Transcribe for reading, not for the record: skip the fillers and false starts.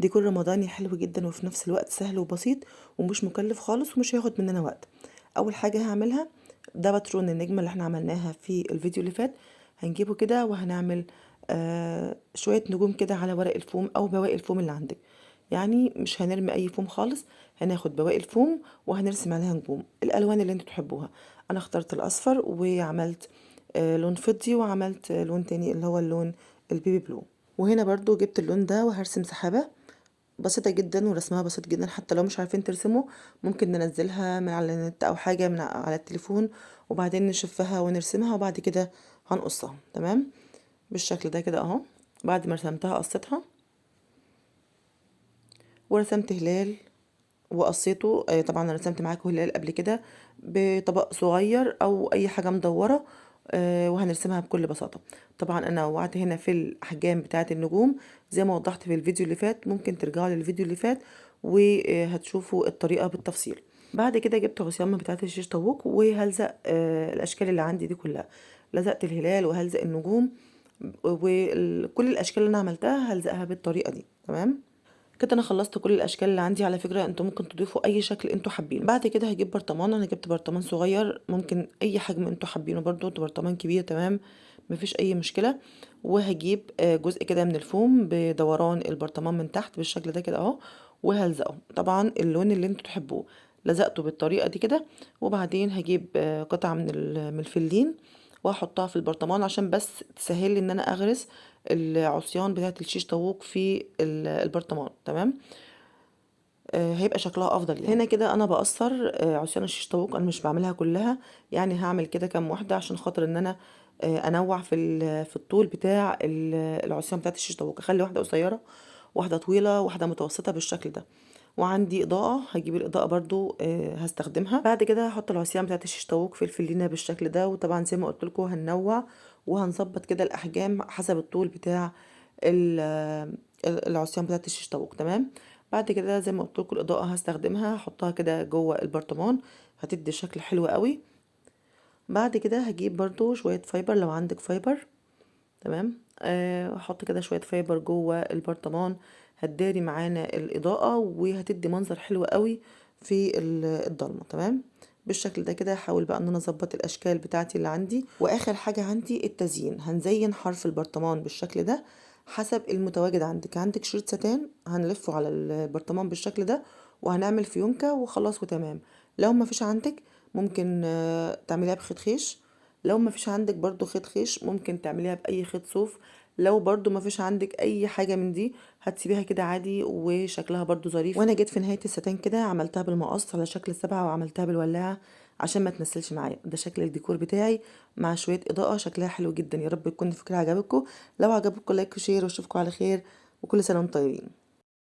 ديكور رمضاني حلو جدا وفي نفس الوقت سهل وبسيط ومش مكلف خالص ومش هياخد مننا وقت. اول حاجة هعملها ده باترون النجمة اللي احنا عملناها في الفيديو اللي فات. هنجيبه كده وهنعمل شوية نجوم كده على ورق الفوم او بواقي الفوم اللي عندك. يعني مش هنرمي اي فوم خالص، هناخد بواقي الفوم وهنرسم عليها نجوم الالوان اللي انتوا تحبوها. انا اخترت الاصفر وعملت لون فضي، وعملت لون تاني اللي هو اللون البيبي بلو. وهنا برضو جبت اللون ده وهرسم سحابة بسيطة جدا، ورسمها بسيط جدا. حتى لو مش عارفين ترسموا ممكن ننزلها من على النت او حاجة من على التليفون، وبعدين نشوفها ونرسمها وبعد كده هنقصها. تمام بالشكل ده كده اهو. بعد ما رسمتها قصيتها ورسمت هلال وقصيته. طبعا انا رسمت معاكم هلال قبل كده بطبق صغير او اي حاجه مدوره. وهنرسمها بكل بساطه. طبعا انا نوعت هنا في الاحجام بتاعه النجوم زي ما وضحت في الفيديو اللي فات، ممكن ترجعوا للفيديو اللي فات وهتشوفوا الطريقه بالتفصيل. بعد كده جبت عصيان بتاعه الشيش طاووق وهلزق الاشكال اللي عندي دي كلها. لزقت الهلال وهلزق النجوم وكل الاشكال اللي انا عملتها هلزقها بالطريقه دي. تمام كده انا خلصت كل الاشكال اللي عندي. على فكره انتوا ممكن تضيفوا اي شكل انتوا حابينه. بعد كده هجيب برطمان. انا جبت برطمان صغير، ممكن اي حجم انتوا حابينه برضو. انتوا برطمان كبير تمام مفيش اي مشكله. وهجيب جزء كده من الفوم بدوران البرطمان من تحت بالشكل ده كده اهو، وهلزقه طبعا اللون اللي انتوا تحبوه. لزقته بالطريقه دي كده. وبعدين هجيب قطعه من الفلين واحطها في البرطمان عشان بس تسهل لي ان انا اغرس العصيان بتاعه الشيش طاووق في البرطمان. تمام هيبقى شكلها افضل. يعني هنا كده انا بقصر عصيان الشيش طاووق. انا مش بعملها كلها، يعني هعمل كده كام واحده عشان خاطر ان انا انوع في الطول بتاع العصيان بتاعه الشيش طاووق. اخلي واحده قصيره، واحده طويله، واحده متوسطه بالشكل ده. وعندي اضاءه، هجيب الاضاءه برضو هستخدمها. بعد كده هحط العصيان بتاعه الشيش طاووق في الفلينه بالشكل ده. وطبعا زي ما قلت لكم هننوع وهنظبط كده الاحجام حسب الطول بتاع العصيان بتاعه الشيش طاووق. تمام بعد كده زي ما قلت لكم الاضاءه هستخدمها، هحطها كده جوه البرطمان هتدي شكل حلو قوي. بعد كده هجيب برضو شويه فايبر لو عندك فايبر. تمام هحط كده شويه فايبر جوه البرطمان هتداري معانا الاضاءه وهتدي منظر حلو قوي في الضلمه. تمام بالشكل ده كده. هحاول بقى ان انا اظبط الاشكال بتاعتي اللي عندي. واخر حاجه عندي التزيين. هنزين حرف البرطمان بالشكل ده حسب المتواجد عندك. عندك شريط ستان هنلفه على البرطمان بالشكل ده وهنعمل فيونكة وخلاص وتمام. لو ما فيش عندك ممكن تعمليها بخيط خيش. لو ما فيش عندك برضو خيط خيش ممكن تعمليها باي خيط صوف. لو برضو ما فيش عندك اي حاجة من دي هتسيبيها كده عادي وشكلها برضو ظريف. وانا جيت في نهاية الستان كده عملتها بالمقص على شكل 7 وعملتها بالولاعة عشان ما تنسلش معايا. ده شكل الديكور بتاعي مع شوية اضاءة شكلها حلو جدا. يا رب يكون الفكرة عجبكم. لو عجبكم لايك وشير واشوفكم على خير وكل سنة وانتم طيبين.